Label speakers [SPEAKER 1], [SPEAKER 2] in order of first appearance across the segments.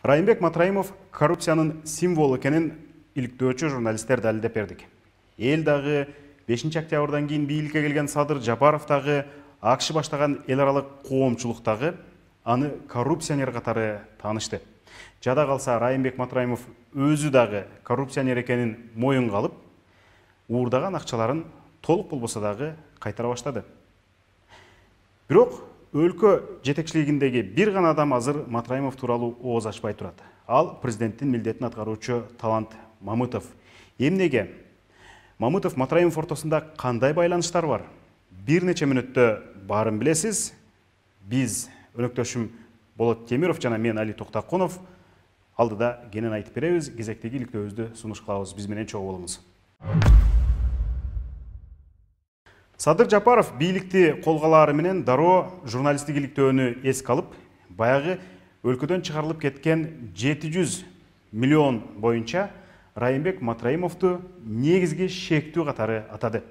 [SPEAKER 1] Райымбек Матраимов коррупциянын символу экенин иликтөөчү журналисттер далилдеп бердик. Эл дагы 5 октябрдан кийин бийликке келген Садыр Жапаров дагы АКШ баштаган эл аралык коомчулук дагы аны коррупционер катары таанышты. Жада калса Райымбек Матраимов өзү дагы коррупционер экенин моюнга алып, уурдаган акчаларын толук болбосо дагы кайтара баштады. Бирок өлкө жетекчилигиндеги бир гана адам азыр Матраимов тууралуу ооз ачпай турат. Ал президенттин милдетин аткаруучу Талант Мамытов. Эмнеге? Мамытов Матраимов ортосунда кандай байланыштар бар? Бир нече мүнөттө баарын билесиз. Биз өнөктөшүм Болот Темиров жана мен Али Токтакунов алдыда кенен айтып беребиз. Кезектеги иликтөөбүздү сунуш кылабыз. Биз менен чогуу болуңуз. Садыр Жапаров бийликти колголаары менен дароо журналисттик иликтөөнү эске алып, баягы өлкөдөн чыгарылып кеткен 700 миллион боюнча Райымбек Матраимовду негизги шектүү катары атады.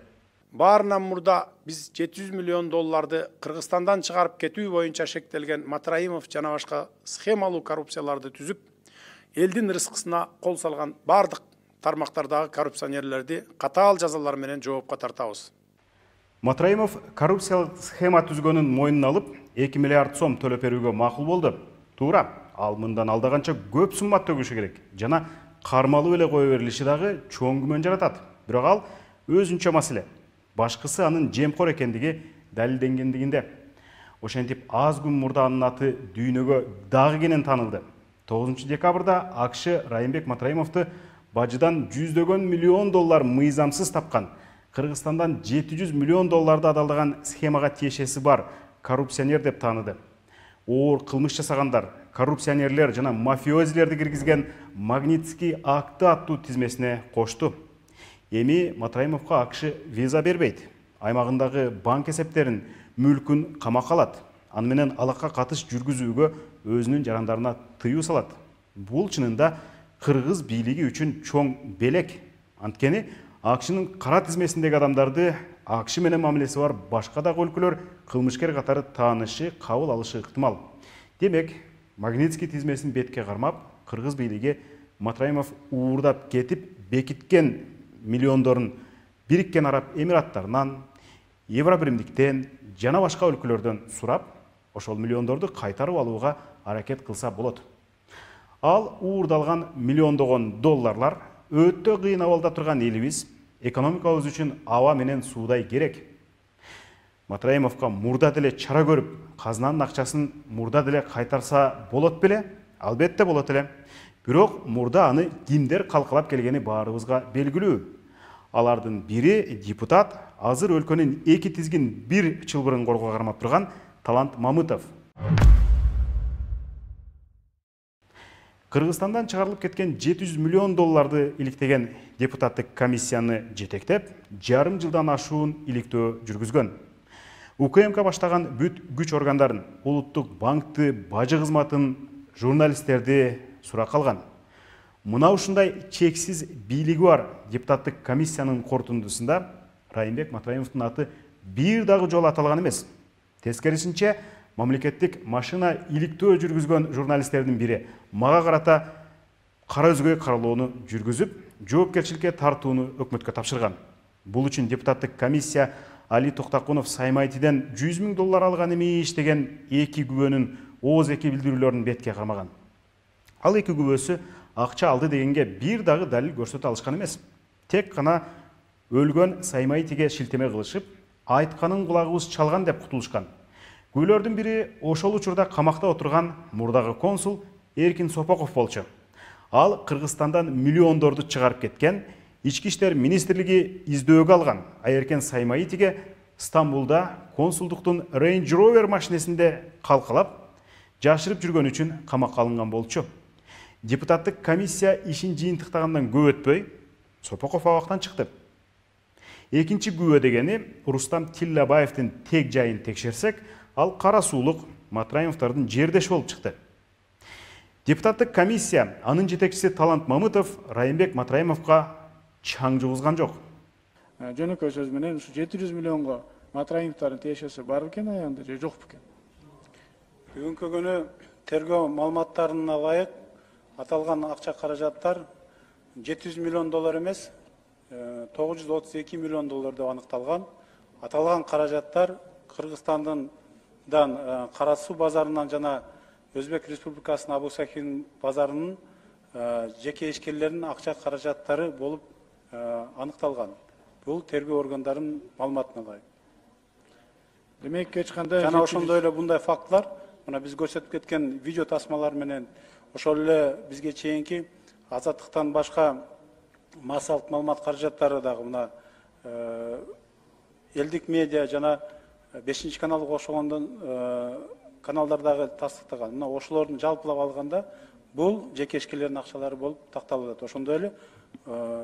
[SPEAKER 2] Баарынан мурда биз 700 миллион долларды Кыргызстандан чыгарып кетүү боюнча шектелген Матраимов жана башка схемалуу коррупцияларды түзүп, элдин рызкысына кол салган бардык тармактардагы коррупционерлерди катаал жазалар менен жоопко тартабыз.
[SPEAKER 1] Матраимов коррупциялык схема түзгөнүн мойнуна алып, 2 миллиард сом төлөп берүүгө макул болду. Туура, ал мындан алдаганча көп сумма төгүшү керек. Жана кармалуу эле кое берилиши дагы чоң күмөн жаратат. Бирок ал өзүнчө маселе. Башкысы анын жемкор экендиги далилденгендигинде. Ошентип аз күн мурда анын аты дүйнөгө дагы кенен таанылды. 9 декабрда АКШ Райымбек Матраимовду бажыдан жүздөгөн миллион доллар мыйзамсыз тапкан, Кыргызстандан 700 миллион долларды адалдаган схемага тиешеси бар коррупционер деп тааныды. Оор кылмыш жасагандар, коррупционерлер жана мафиозилерди киргизген Магнитский акты аттуу тизмесине кошту. Эми Матраимовго АКШ виза бербейт. Аймагындагы банк эсептерин, мүлкүн камакка алат. Аны менен алакка катыш жүргүзүүгө өзүнүн жарандарына тыюу салат. Бул чынында кыргыз бийлиги үчүн чоң белек. Анткени АКШнын кара тизмесиндеги адамдарды АКШ менен мамилеси бар башка дагы өлкөлөр кылмышкер катары таанышы, кабыл алышы ыктымал. Демек, Магнитский тизмесин бетке кармап, кыргыз бийлиги Матраимов уурдап кетип бекиткен миллиондорун Бириккен Араб Эмираттарынан, Евробиримдиктен жана башка өлкөлөрдөн сурап, ошол миллиондорду кайтарып алууга аракет кылса болот. Ал уурдалган миллиондогон долларлар өтө кыйын абалда турган элибиз экономикабыз үчүн аба менен суудай керек. Матраимовго мурда деле чара көрүп, казынанын акчасын мурда деле кайтарса болот беле? Албетте болот эле. Бирок мурда аны кимдер калкалап келгени баарыбызга белгилүү. Алардын бири депутат, азыр өлкөнүн эки тизгин бир чылбырын корго кармап турган Талант Мамытов. Кыргызстандан чыгарылып кеткен 700 миллион долларды иликтеген депутаттык комиссияны жетектеп, жарым жылдан ашуун иликтөө жүргүзгөн. УКМК баштаган бүт күч органдарын, улуттук банкты, бажы кызматын, журналисттерди суракка алган. Мына ушундай чексиз бийлиги бар депутаттык комиссиянын корутундусунда Райымбек Матраимовдун аты бир дагы жолу аталган эмес. Тескерисинче, мамлекеттик машина иликтөө жүргүзгөн журналисттердин бири мага карата кара өзгөй каралоону жүргүзүп, жоопкерчиликке тартууну өкмөткө тапшырган. Бул үчүн депутаттык комиссия Али Токтакунов Саймайтиден 100 000 доллар алган эмес деген эки күбөнүн ооз эки билдирүүлөрүн бетке кармаган. Ал эки күбөсү акча алды дегенге бир дагы далил көрсөтө алышкан эмес. Тек гана өлгөн Саймайтиге шилтеме кылышып, айтканын кулагыбыз чалган деп кутулушкан. Күбөлөрдүн бири ошол учурда камакта отурган мурдагы консул Эркин Сопоков болчу. Ал Кыргызстандан миллиондорду чыгарып кеткен, Ички иштер министрлиги издөөгө алган. Эркин Саймайтиге Стамбулда консулдуктун Range Rover машинесинде калкалап, жашырып жүргөн үчүн камакка алынган болчу. Депутаттык комиссия ишин жыйынтыктагандан көп өтпөй, Сопоков абактан чыкты. Экинчи күбө дегени Рустам Тиллабаевдин тег жайын текшерсек, ал кара суулук Матраимовдордун жердеши болуп чыкты. Депутаттык комиссия, анын жетекчиси Талант Мамытов Райымбек Матраимовго чаң жугузган жок.
[SPEAKER 3] Жөнөкөй сөз менен ушу 700 миллионго Матраимовдордун тиешеси бар экен аягында же жок бекен?
[SPEAKER 4] Бүгүнкү күнү тергөө маалыматтарына ылайык
[SPEAKER 3] аталган акча каражаттар 700 миллион доллар эмес, 932 миллион доллар деп аныкталган. Аталган каражаттар Кыргызстандын Кара суу базарынан жана Өзбек Республикасынын Абу Сахин базарынын жеке ишкерлеринин акча каражаттары болуп аныкталган. Бул тергөө органдарынын маалыматына ылайык.
[SPEAKER 2] Демек эч кандай
[SPEAKER 3] Жана ошондой эле bunday фактылар, мына биз көрсөтүп кеткен видео тасмалар менен ошол эле бизге чейинки Азаттыктан башка массалык маалымат каражаттары дагы мына элдик медиа жана 5 каналга кошулгондон каналдардагы тастыктаган. Мына ошолордун жалпылап алганда бул жеке ишкерлердин акчалары болуп такталып атат. Ошондой эле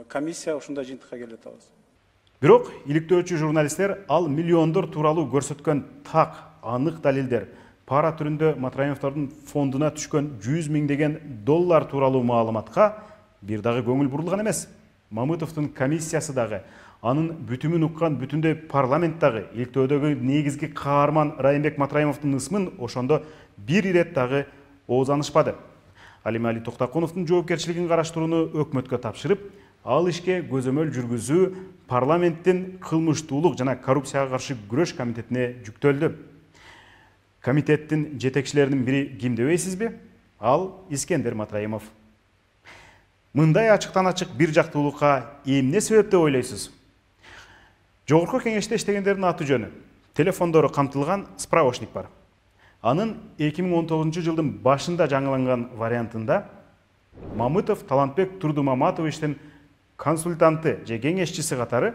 [SPEAKER 3] комиссия ушундай жыйынтыкка келип атабыз.
[SPEAKER 1] Бирок иликтөөчү журналисттер ал миллиондор тууралуу көрсөткөн так, анык далилдер, пара түрүндө Матраимовдордун фондуна түшкөн 100 миңдеген доллар тууралуу маалыматка бир дагы көңүл бурулган эмес. Мамытовдун комиссиясы дагы, анын бүтүмүн уккан бүтүндөй парламент дагы иликтөөдөгү негизги каарман Райымбек Матраимовдун ысмын ошондо бир ирет дагы оозанышпады. Алимали Токтакуновдун жоопкерчилигин караштырууну өкмөткө тапшырып, ал ишке көзөмөл жүргүзүү парламенттин кылмыштуулук жана коррупцияга каршы күрөш комитетине жүктөлдү. Комитеттин жетекчилеринин бири ким дебейсизби? Ал Искендер Матраимов. Мындай ачыктан ачык бир жактуулукка эмне себеп деп ойлойсуз? Жогорку кеңеште иштегендердин аты жөнү, телефондору камтылган справочник бар. Анын 2019 жылдын башында жаңыланган вариантында Мамытов Талантбек Турдумаматовичтин консультанты же кеңешчиси катары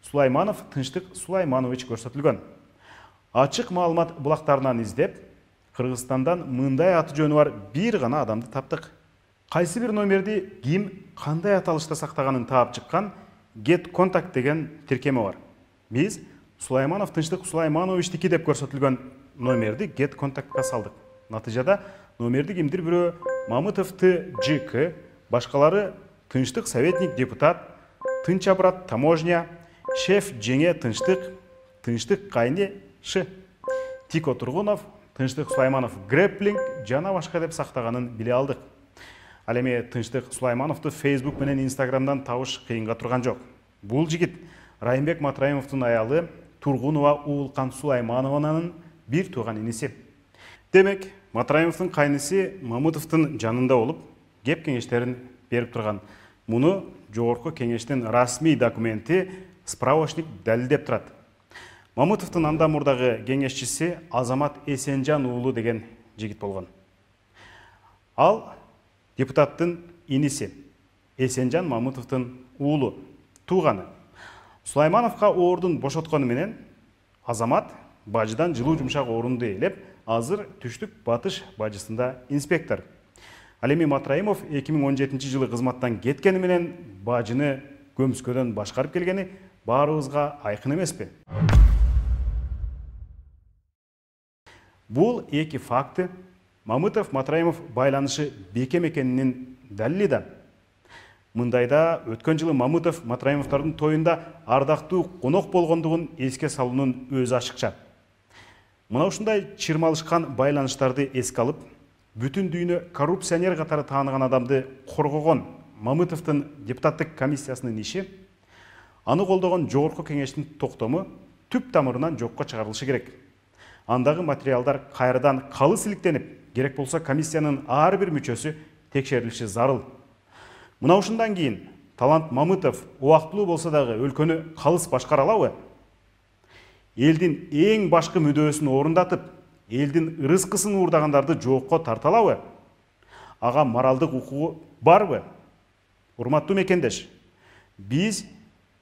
[SPEAKER 1] Сулайманов Тынчтык Сулайманович көрсөтүлгөн. Ачык маалымат булактарынан издеп, Кыргызстандан мындай аты жөнү бар бир гана адамды таптык. Кайсы бир номерди ким кандай аталышта сактаганын таап чыккан Get Contact деген тиркеме бар. Биз Сулайманов Тынчтык Сулаймановичтики деп көрсөтүлгөн номерди Get Contactка салдык. Натыйжада номерди кимдир бирөө Мамытов ТЖК, башкалары Тынчтык советник депутат, Тынчабрат таможня, шеф Жеңе Тынчтык, Тынчтык Кайны Ш, Тико Тургунов, Тынчтык Сулайманов Грэпплинг жана башка деп сактаганын биле алдык. Ал эми Тынчтык Сулаймановду Facebook менен Instagramдан табыш кыйынга турган жок. Бул жигит Райымбек Матраимовдун аялы Тургунова Уулкан Сулайманованын бир тууган иниси. Демек, Матраимовдун кайнысы Мамытовдун жанында болуп, кеп кеңештерин берип турган. Муну жогорку кеңештин расмий документи справочник далилдеп турат. Мамытовдун андан мурдагы кеңешчиси Азамат Эсенжан уулу деген жигит болгон. Ал депутаттын иниси. Эсенжан Мамытовдун уулу, тууганы. Сулаймановго ордун бошоткону менен Азамат бажыдан жылуу жумшак орунду ээлеп, азыр Түштүк Батыш бажысында инспектор. Ал эми Матраимов 2017 жылы кызматтан кеткени менен бажыны көмүскөдөн башкарып келгени баарыбызга айкын эмеспи? Бул эки факты Мамытов Матраимов байланышы бекем экенинин далили да. Мындайда өткөн жылы Мамытов Матраимовдордун тоюнда ардактуу конок болгондугун эске салуунун өзү ашыкча. Мына ушундай чырмалышкан байланыштарды эске алып, бүтүн дүйнө коррупционер катары тааныган адамды коргогон Мамытовдун депутаттык комиссиясынын иши, аны колдогон жогорку кеңештин токтому түп тамырынан жокко чыгарылышы керек. Андагы материалдар кайрадан калыс иликтенип, керек болсо комиссиянын ар бир мүчөсү текшерилиши зарыл. Мына ушундан кийин Талант Мамытов убактылуу болсо дагы өлкөнү калыс башкара алабы? Элдин эң башкы мүдөөсүн орундатып, элдин ырыскысын уурдагандарды жоокко тарта алабы? Ага моралдык укугу барбы? Урматтуу мекендеш, биз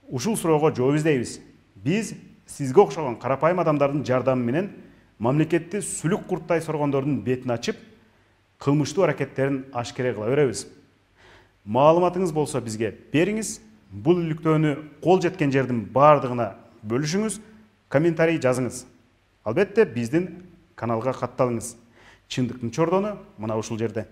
[SPEAKER 1] ушул суроого жооп издейбиз. Биз сизге окшогон карапайым адамдардын жардамы менен мамлекетти сүлүк курттай соргондордун бетин ачып, кылмыштуу аракеттерин ашкере кыла беребиз. Маалыматыңыз болсо бизге бериңиз. Бул иликтөөнү кол жеткен жердин бардыгына бөлүшүңүз, комментарий жазыңыз. Албетте биздин каналга катталыңыз. Чындыктын чордону мына ушул жерде.